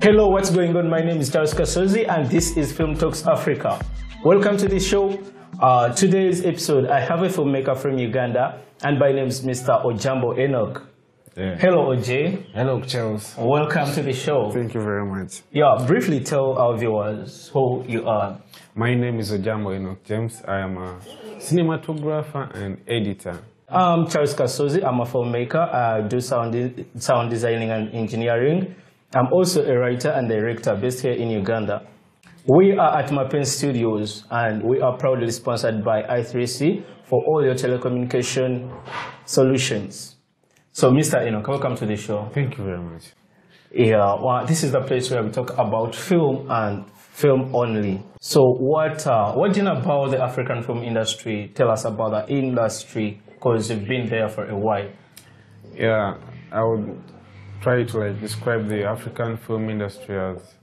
Hello, what's going on? My name is Charles Kasozi and this is Film Talks Africa. Welcome to the show. Today's episode, I have a filmmaker from Uganda and my name is Mr. Ojambo Enock. Yeah. Hello, OJ. Hello, Charles. Welcome to the show. Thank you very much. Yeah, briefly tell our viewers who you are. My name is Ojambo Enock James. I am a cinematographer and editor. I'm Charles Kasozi. I'm a filmmaker. I do sound designing and engineering. I'm also a writer and director based here in Uganda. We are at Mapen Studios and we are proudly sponsored by i3C for all your telecommunication solutions. So, Mr. Enock, welcome to the show. Thank you very much. Yeah, well, this is the place where we talk about film and film only. So, what do you know about the African film industry? Tell us about the industry, because you've been there for a while. Yeah, I would try to describe the African film industry as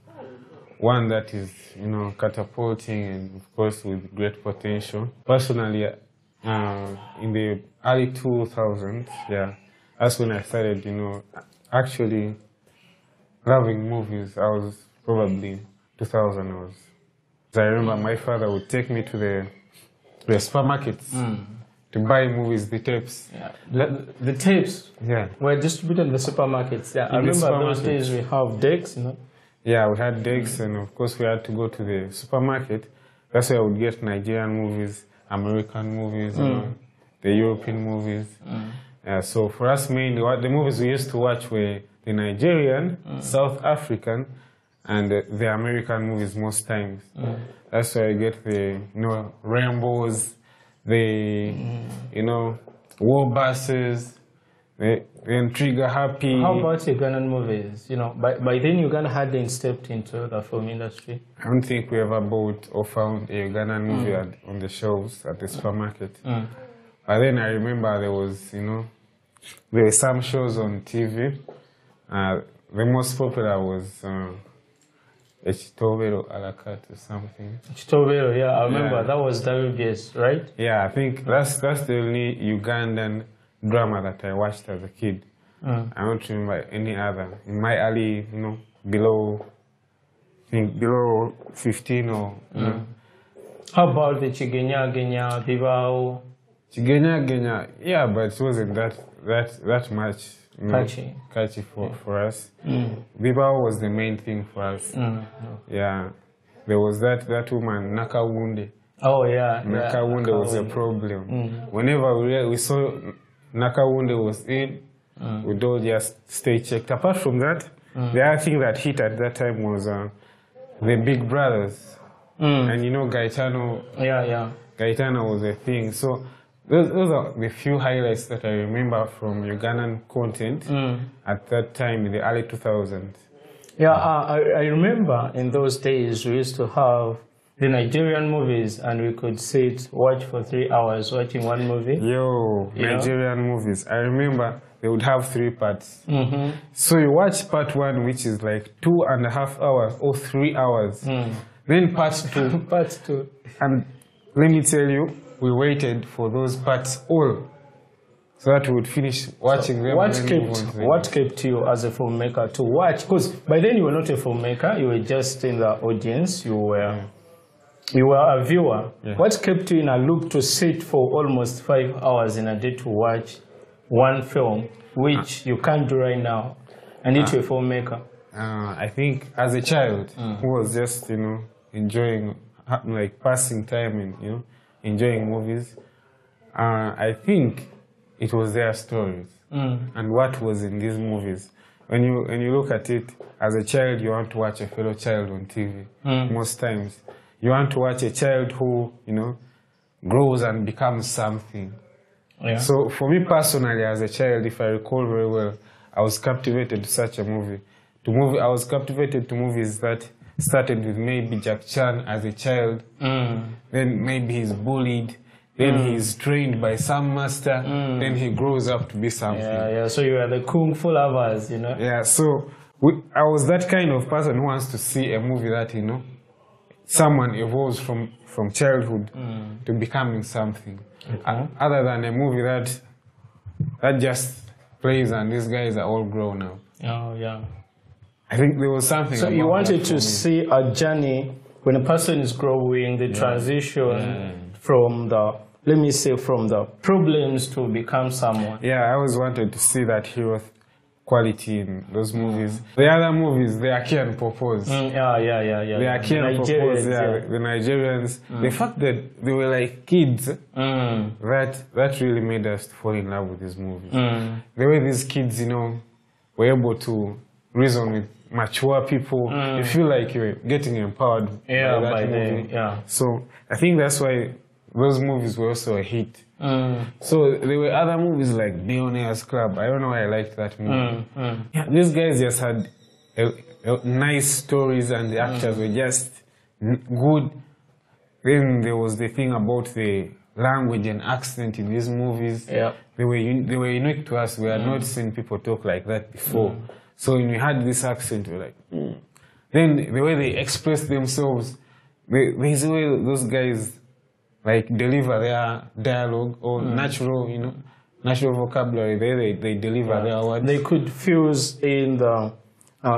one that is, catapulting and of course with great potential. Personally, in the early 2000s, that's when I started, actually loving movies. I was probably 2000. I remember my father would take me to the supermarkets to buy movies, the tapes. Yeah. The tapes were distributed in the supermarkets. Yeah, I remember those days we have decks, Yeah, we had decks, and of course we had to go to the supermarket. That's where I would get Nigerian movies, American movies, the European movies. So for us mainly, the movies we used to watch were the Nigerian, South African, and the American movies most times. That's where I get the, Rainbows, the, war buses, the Trigger Happy. How about Ugandan movies? By then Uganda hadn't stepped into the film industry. I don't think we ever bought or found a Ugandan movie on the shelves at the supermarket. But then I remember there was, there were some shows on TV. The most popular was Echitobero Alakat or something. Echitobero, yeah, I remember. That was WBS, right? Yeah, I think that's the only Ugandan drama that I watched as a kid. I don't remember any other. In my early, below 15 or. How about the Chigenya Genya Bibao? Chigenya Genya, yeah, but it wasn't that much catchy for us. Bibao was the main thing for us. Yeah, there was that woman Nakawunde. Oh yeah, Nakawunde was a problem. Whenever we saw Nakawunde was in, we'd all just stay checked. Apart from that, the other thing that hit at that time was the Big Brothers. And Gaetano. Yeah. Gaetano was a thing. So those are the few highlights that I remember from Ugandan content at that time in the early 2000s. Yeah, I remember in those days we used to have the Nigerian movies and we could watch for 3 hours watching one movie. Nigerian movies. I remember they would have 3 parts. So you watch part 1, which is like 2.5 hours or 3 hours. Then part 2. Part 2. And let me tell you, we waited for those parts all so that we would finish watching them. What kept you as a filmmaker to watch? Because by then you were not a filmmaker, you were just in the audience, you were a viewer. Yeah. What kept you in a loop to sit for almost 5 hours in a day to watch one film, which you can't do right now, and you're a filmmaker? I think as a child who was just, enjoying, passing time and, enjoying movies, I think it was their stories and what was in these movies. When you look at it, as a child, you want to watch a fellow child on TV. Most times, you want to watch a child who, grows and becomes something. Yeah. So for me personally, as a child, if I recall very well, I was captivated to such a movie. I was captivated to movies that started with maybe Jack Chan as a child, then maybe he's bullied, then he's trained by some master, then he grows up to be something. Yeah, so you are the kung fu lovers, Yeah, so I was that kind of person who wants to see a movie that, someone evolves from childhood to becoming something. Okay. Other than a movie that just plays and these guys are all grown up. Oh, yeah. I think there was something. So you wanted to see a journey when a person is growing, the transition from the, let me say, from the problems to become someone. Yeah, I always wanted to see that hero quality in those movies. The other movies, they are key and purpose. Yeah. They are key and purpose. The Nigerians. The fact that they were like kids, that really made us fall in love with these movies. The way these kids, you know, were able to reason with mature people. You feel like you're getting empowered by that movie. So I think that's why those movies were also a hit. So there were other movies like Billionaires Club. I don't know why I liked that movie. Yeah, these guys just had nice stories and the actors were just good. Then there was the thing about the language and accent in these movies. They were unique to us. We had not seen people talk like that before. So when we had this accent, we were like, Then the way they express themselves, there's a way those guys like deliver their dialogue or natural, you know, natural vocabulary. They deliver their words. They could fuse in the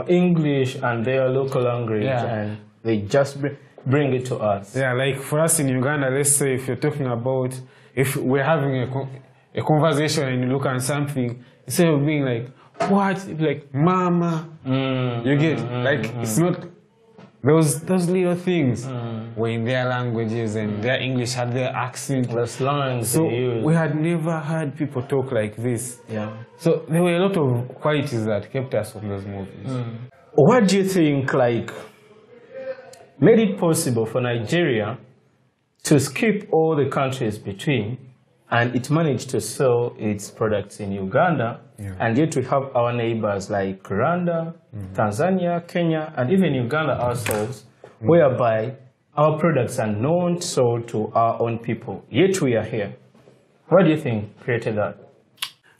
English and their local language, and they just bring it to us. Yeah, like for us in Uganda, let's say if you're talking about, if we're having a conversation and you look at something, instead of being like, what? Like, mama. You get, like, it's not, those little things were in their languages and their English had their accent. The slang. So we had never heard people talk like this. So there were a lot of qualities that kept us from those movies. What do you think, like, made it possible for Nigeria to skip all the countries between, and it managed to sell its products in Uganda, and yet we have our neighbors like Rwanda, Tanzania, Kenya, and even Uganda ourselves, whereby our products are not sold to our own people, yet we are here. What do you think created that?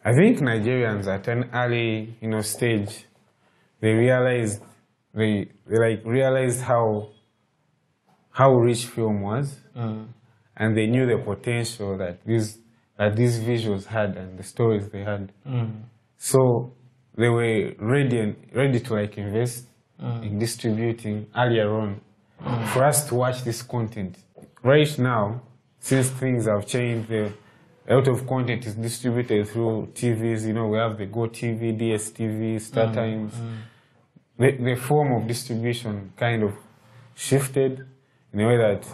I think Nigerians at an early, stage, they realized how rich film was, and they knew the potential that these visuals had and the stories they had. So they were ready to like invest in distributing earlier on for us to watch this content. Right now, since things have changed, a lot of content is distributed through TVs. We have the Go TV, DSTV, StarTimes. The form of distribution kind of shifted in a way that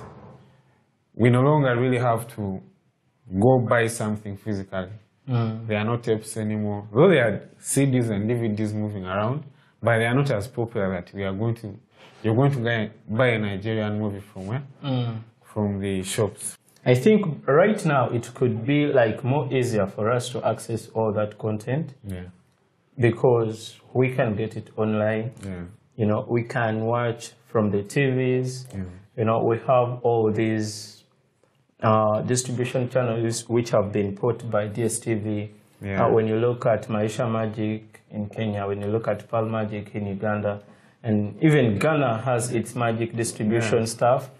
we no longer really have to go buy something physically. There are no tapes anymore. Though there are CDs and DVDs moving around, but they are not as popular that you're going to buy a Nigerian movie from where? From the shops. I think right now it could be like more easier for us to access all that content. Because we can get it online. We can watch from the TVs. We have all these distribution channels which have been put by DSTV. When you look at Maisha Magic in Kenya, when you look at Pearl Magic in Uganda, and even Ghana has its magic distribution stuff.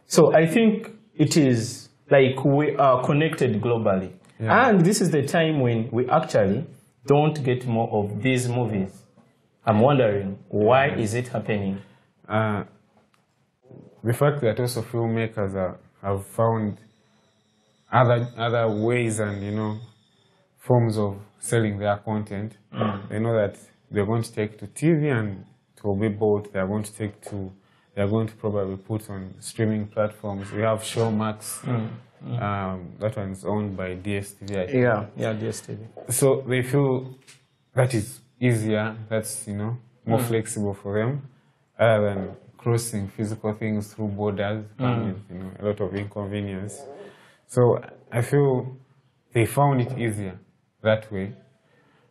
So I think it is like we are connected globally. And this is the time when we actually don't get more of these movies. I'm wondering, why is it happening? The fact that also filmmakers have found other ways and forms of selling their content. They know that they're going to take to TV and it will be bought. They're going to probably put on streaming platforms. We have Showmax. That one's owned by DSTV. I think. Yeah, DSTV. So they feel that is easier. That's more flexible for them, other than crossing physical things through borders, with a lot of inconvenience. So I feel they found it easier that way.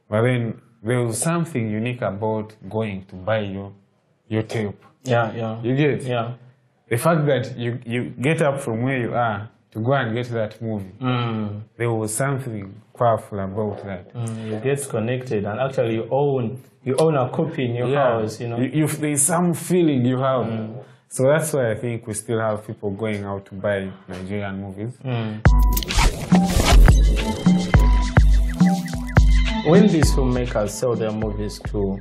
But then there was something unique about going to buy your tape. You get? The fact that you get up from where you are to go and get that movie. There was something powerful about that. You get connected, and actually you own a copy in your house. There's some feeling you have. So that's why I think we still have people going out to buy Nigerian movies. When these filmmakers sell their movies to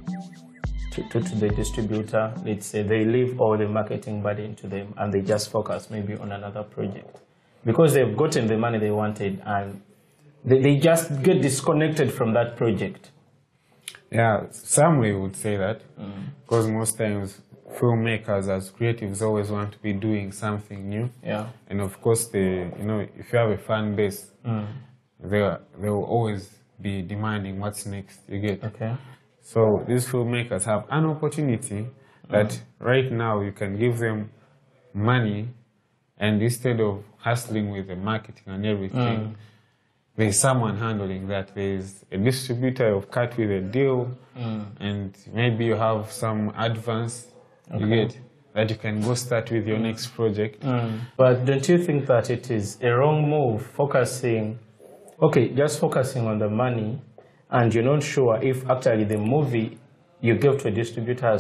to the distributor, let's say they leave all the marketing burden to them and they just focus maybe on another project because they've gotten the money they wanted and they just get disconnected from that project? Yeah, some would say that because most times filmmakers as creatives always want to be doing something new. Yeah. And of course, if you have a fan base, they will always be demanding what's next. You get? Okay. So these filmmakers have an opportunity that right now you can give them money, and instead of hustling with the marketing and everything, there's someone handling that. There's a distributor you've cut with a deal, and maybe you have some advance, you get, that you can go start with your next project. But don't you think that it is a wrong move just focusing on the money, and you're not sure if actually the movie you give to a distributor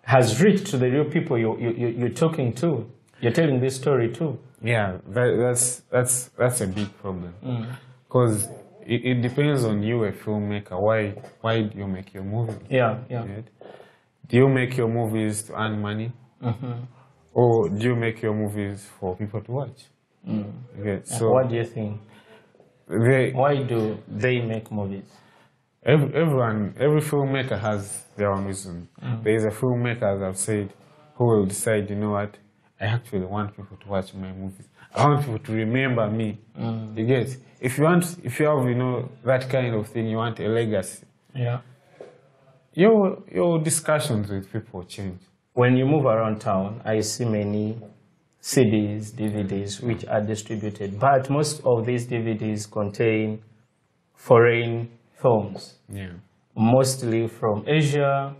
has reached to the real people you're talking to, you're telling this story to? Yeah, that's a big problem. Because it depends on you, a filmmaker. Why do you make your movies? Yeah. Right? Do you make your movies to earn money? Or do you make your movies for people to watch? Okay, so what do you think? Why do they make movies? Every filmmaker has their own reason. There is a filmmaker, as I've said, who will decide, you know what, I actually want people to watch my movies. I want people to remember me. You get? If you have, that kind of thing, you want a legacy. Yeah. Your discussions with people change. When you move around town, I see many CDs, DVDs, which are distributed, but most of these DVDs contain foreign films. Yeah. Mostly from Asia,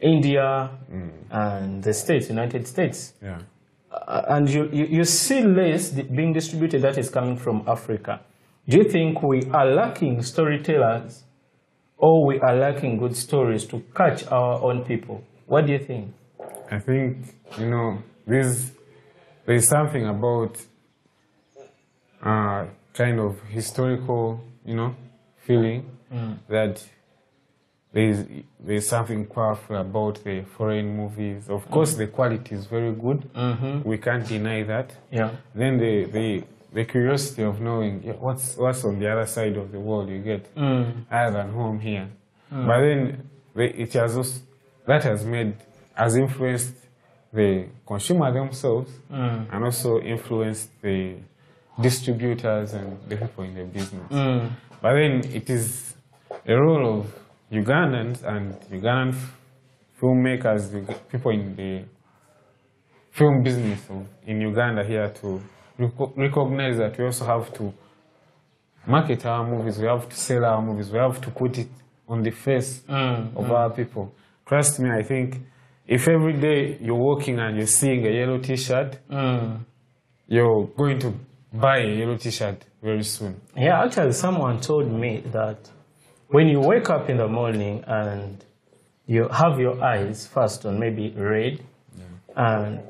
India, and the States, United States. Yeah. And you see less being distributed that is coming from Africa. Do you think we are lacking storytellers, or we are lacking good stories to catch our own people? What do you think? I think, there's something about kind of historical, feeling that there's something powerful about the foreign movies. Of course, the quality is very good. We can't deny that. Yeah. Then the curiosity of knowing what's on the other side of the world you get, other than home here. But then has influenced the consumer themselves and also influenced the distributors and the people in the business. But then it is a role of Ugandans and Ugandan filmmakers, people in the film business in Uganda here, to recognize that we also have to market our movies, we have to sell our movies, we have to put it on the face of our people. Trust me, I think if every day you're walking and you're seeing a yellow t-shirt, you're going to buy a yellow t-shirt very soon. Yeah, actually someone told me that when you wake up in the morning and you have your eyes first on maybe red, and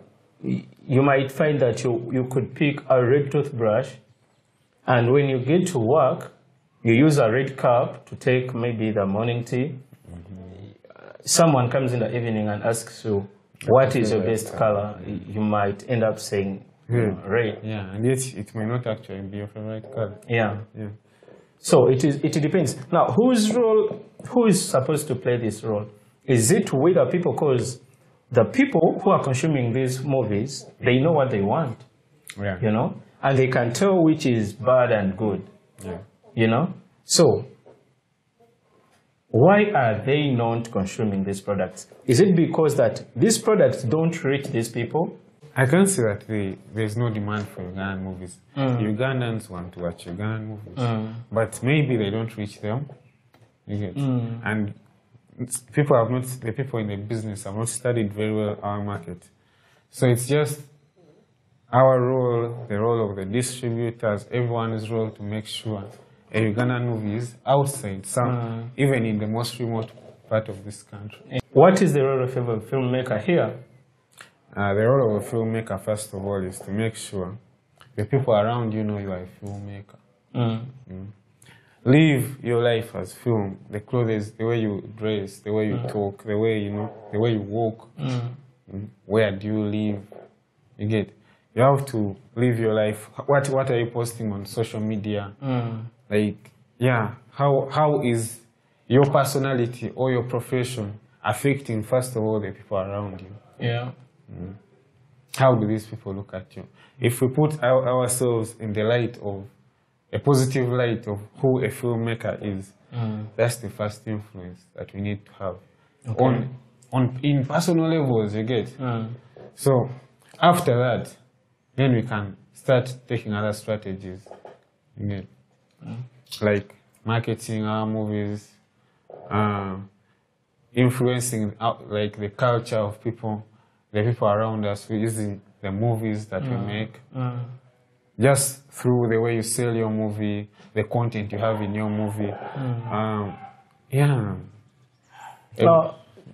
you might find that you could pick a red toothbrush, and when you get to work, you use a red cup to take maybe the morning tea. Someone comes in the evening and asks you, what is your best color? You might end up saying red. Yeah, and yet it may not actually be your favorite color. Yeah. So it depends. Now, who is supposed to play this role? Is it with the people? Because the people who are consuming these movies, they know what they want. Yeah. And they can tell which is bad and good. Yeah. So why are they not consuming these products? Is it because that these products don't reach these people? I can see that there's no demand for Ugandan movies. Ugandans want to watch Ugandan movies, but maybe they don't reach them. And the people in the business have not studied very well our market. So it's just our role, the role of the distributors, everyone's role to make sure a Ugandan movie is outside, even in the most remote part of this country. What is the role of a filmmaker here? The role of a filmmaker, first of all, is to make sure the people around you know you are a filmmaker. live your life as film. The clothes, the way you dress, the way you talk, the way the way you walk. Where do you live? You get. You have to live your life. What are you posting on social media? Like, yeah, how is your personality or your profession affecting, first of all, the people around you? Yeah. How do these people look at you? If we put ourselves in the light of a positive light of who a filmmaker is, that's the first influence that we need to have. Okay. In personal levels, you get. So after that, then we can start taking other strategies. You get. Like marketing our movies, influencing like the culture of people, the people around us, using the movies that we make. Just through the way you sell your movie, the content you have in your movie. Yeah.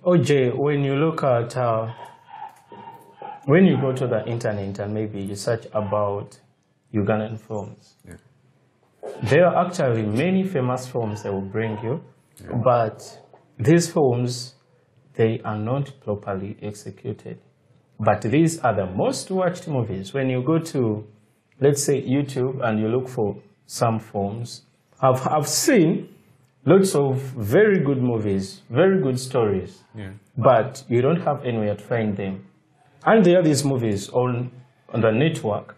OJ, when you look at, when you go to the internet and maybe you search about Ugandan films, there are actually many famous films that will bring you, but these films, they are not properly executed. But these are the most watched movies. When you go to, let's say, YouTube and you look for some films, I've seen lots of very good movies, very good stories, but you don't have anywhere to find them. And there are these movies on the network,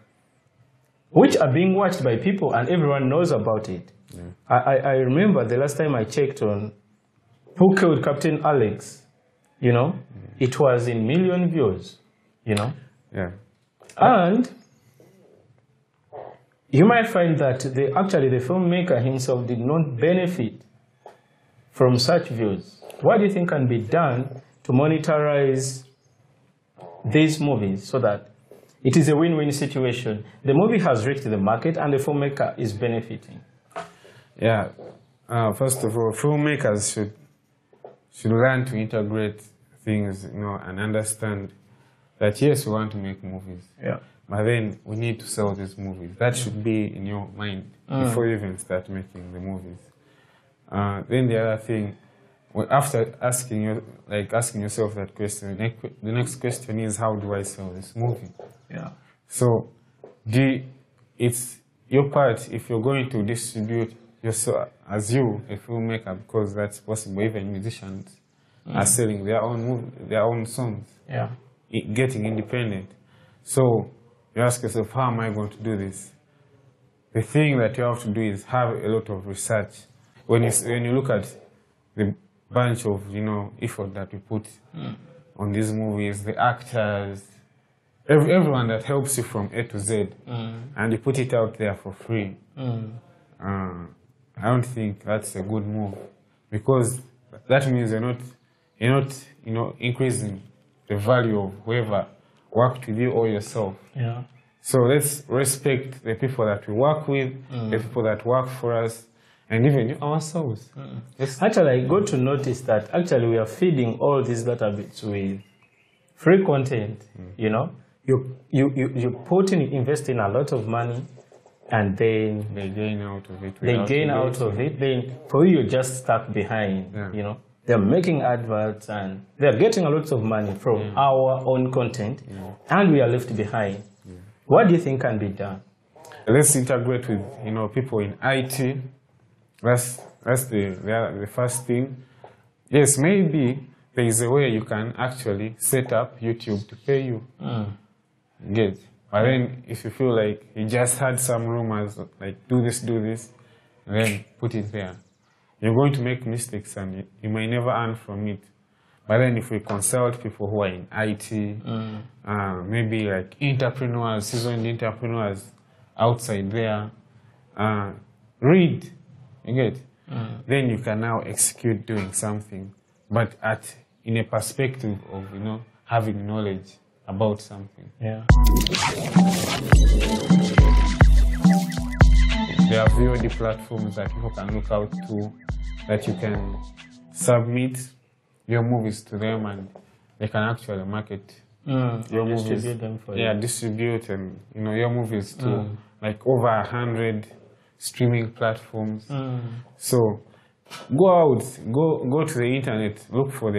which are being watched by people and everyone knows about it. I remember the last time I checked on Who Killed Captain Alex, you know, it was in million views, you know. And you might find that actually the filmmaker himself did not benefit from such views. What do you think can be done to monetize these movies so that it is a win-win situation? The movie has reached the market and the filmmaker is benefiting. Yeah. First of all, filmmakers should learn to integrate things, you know, and understand that yes, we want to make movies. But then we need to sell these movies. That should be in your mind before you even start making the movies. Then the other thing, after asking yourself that question, the next question is, how do I sell this movie? So, it's your part if you're going to distribute yourself as you, a filmmaker, because that's possible. Even musicians are selling their own songs, getting independent. So you ask yourself, how am I going to do this? The thing that you have to do is have a lot of research. When you look at the bunch of effort that we put on these movies, the actors, everyone that helps you from A to Z, and you put it out there for free, I don't think that's a good move, because that means you're not increasing the value of whoever worked with you or yourself. So let's respect the people that we work with, the people that work for us, and even ourselves. Actually, I got to notice that actually we are feeding all these database with free content. You know, you invest in a lot of money, and then they gain out of it. Then for you, you're just stuck behind. You know, they're making adverts and they're getting a lot of money from our own content, and we are left behind. What do you think can be done? Let's integrate with people in IT. That's the first thing. Yes, maybe there is a way you can actually set up YouTube to pay you. Get. But then if you feel like you just had some rumors like do this, then put it there. You're going to make mistakes and you may never earn from it. But then if we consult people who are in IT, maybe like entrepreneurs, seasoned entrepreneurs outside there, read, you get? Then you can now execute doing something, but in a perspective of, having knowledge about something. There are VOD platforms that people can look out to, that you can submit your movies to them and they can actually market your movies. Distribute them for you. Distribute and your movies to like over 100 streaming platforms. So go out, go to the internet, look for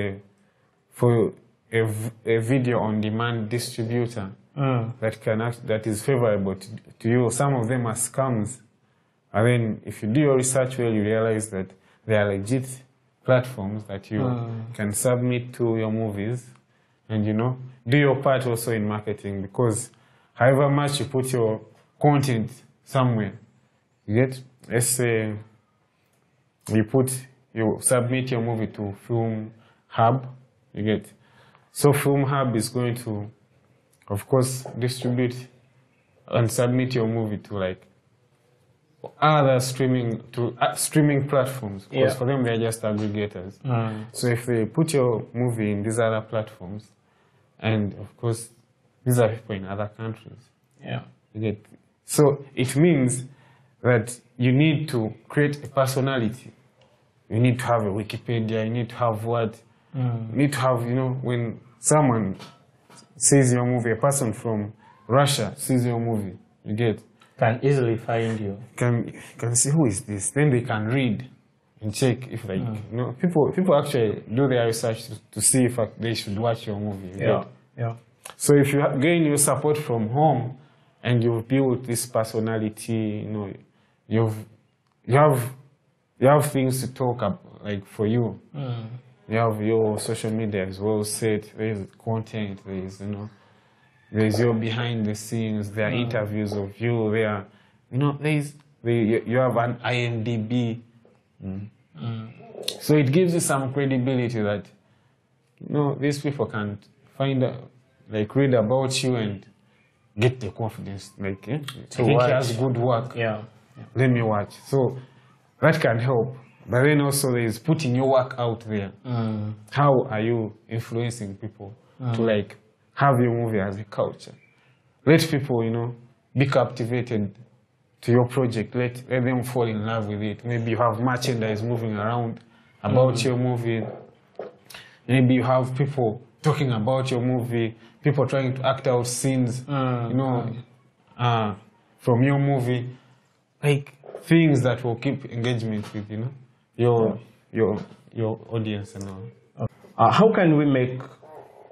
a video on demand distributor that is favorable to you. Some of them are scams. And then if you do your research well, you realize that they are legit platforms that you can submit to your movies and, you know, do your part also in marketing, because however much you put your content somewhere, you get, let's say you submit your movie to Film Hub, you get. So Film Hub is going to, of course, distribute and submit your movie to like other streaming platforms, because for them they're just aggregators. So if they put your movie in these other platforms, and of course these are people in other countries, you get. So it means that you need to create a personality. You need to have a Wikipedia. You need to have what? You need to have, you know, when someone sees your movie, a person from Russia sees your movie, you get, can easily find you. Can see who is this. Then they can read and check if, like, you know, people actually do their research to see if they should watch your movie. So if you gain your support from home and you've built this personality, you know, you have things to talk about, like, for you. You have your social media as well set. There's content. There's, you know, there's your behind the scenes. There are interviews of you. There, you know, you have an IMDb. So it gives you some credibility that, you know, these people can find out, like, read about you and get the confidence. Like, I think he has good work. Let me watch. So that can help. But then also there is putting your work out there. How are you influencing people to, like, have your movie as a culture? Let people, you know, be captivated to your project. Let them fall in love with it. Maybe you have merchandise moving around about your movie. Maybe you have people talking about your movie, people trying to act out scenes, you know, from your movie. Like, things that will keep engagement with, you know, your audience and all. How can we make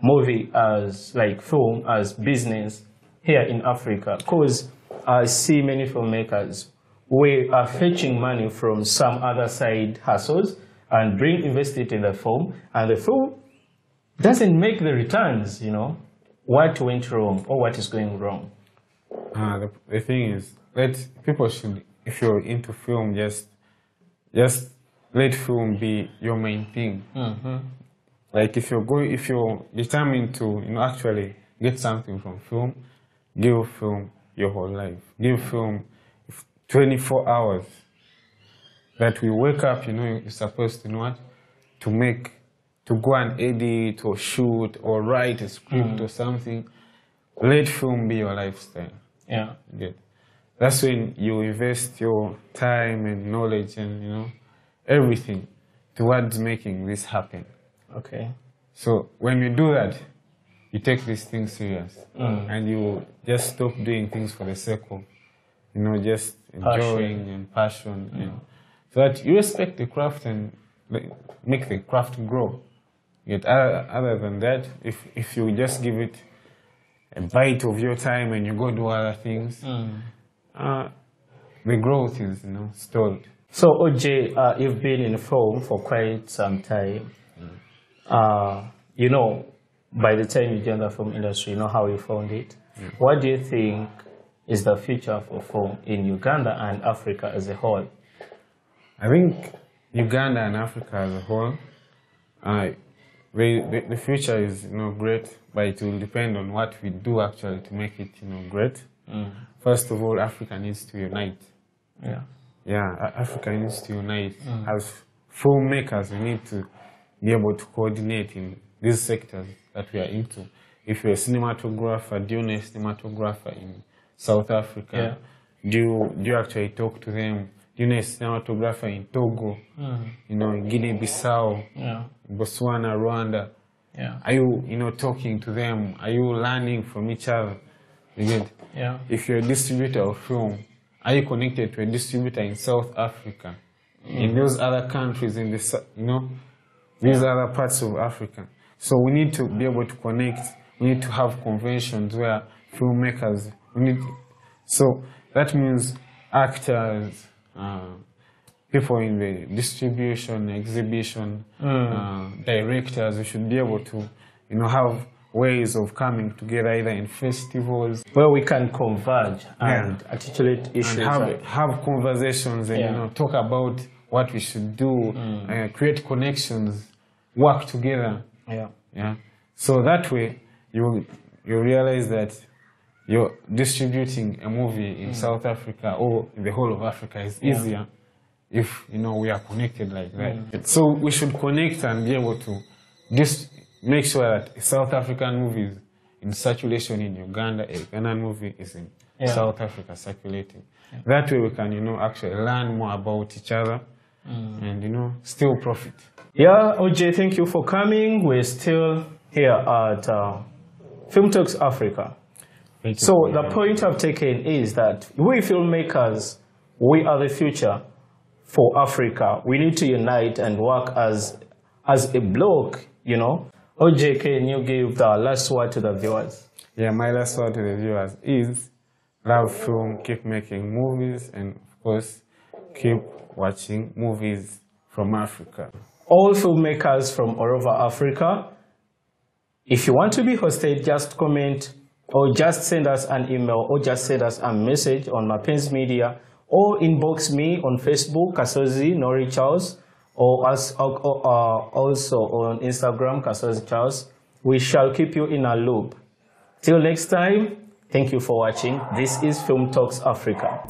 movie as, like, film as business here in Africa? Because I see many filmmakers, we are fetching money from some other side hustles and invest it in the film, and the film doesn't make the returns, you know. What went wrong or what is going wrong? The thing is, people should, if you're into film, just let film be your main thing. Like, if you're determined to, you know, actually get something from film, give film your whole life. Give film 24 hours. That we wake up, you know, you're supposed to know what? To go and edit or shoot or write a script or something. Let film be your lifestyle. That's when you invest your time and knowledge and, you know, everything towards making this happen. So when you do that, you take these things serious, and you just stop doing things for the sake of, you know, just enjoying and passion, you know, so that you respect the craft and make the craft grow. Yet other than that, if you just give it a bite of your time and you go do other things, the growth is, you know, stalled. So OJ, you've been in film for quite some time. You know, by the time you joined the film industry, you know how you found it. What do you think is the future for film in Uganda and Africa as a whole? I think Uganda and Africa as a whole, the future is, you know, great, but it will depend on what we do actually to make it, you know, great. First of all, Africa needs to unite. Africa needs to unite. As filmmakers, we need to be able to coordinate in these sectors that we are into. If you're a cinematographer, do you know a cinematographer in South Africa? Do you actually talk to them? Do you know a cinematographer in Togo? You know, in Guinea-Bissau, Botswana, Rwanda? Are you, you know, talking to them? Are you learning from each other? You get? If you're a distributor of film are you connected to a distributor in South Africa, in those other countries, in the, these other parts of Africa? So we need to be able to connect. We need to have conventions where filmmakers, so that means actors, people in the distribution, exhibition, directors, we should be able to, have ways of coming together either in festivals where we can converge and articulate issues, and have conversations and talk about what we should do, create connections, work together. So that way you realize that you're distributing a movie in South Africa or in the whole of Africa is easier if we are connected like that. So we should connect and be able to just make sure that a South African movie is in circulation in Uganda, a Ghanaian movie is in South Africa circulating. That way we can, actually learn more about each other and, still profit. Yeah, OJ, thank you for coming. We're still here at Film Talks Africa. So the point I've taken is that we filmmakers, we are the future for Africa. We need to unite and work as a block, OJ, can you give the last word to the viewers? Yeah, my last word to the viewers is love film, keep making movies, and of course, keep watching movies from Africa. All filmmakers from all over Africa, if you want to be hosted, just comment or just send us an email or just send us a message on Mapenzi Media or inbox me on Facebook, Kasozi Nori Charles, or also on Instagram, Kasozi Charles. We shall keep you in a loop. Till next time, thank you for watching. This is Film Talks Africa.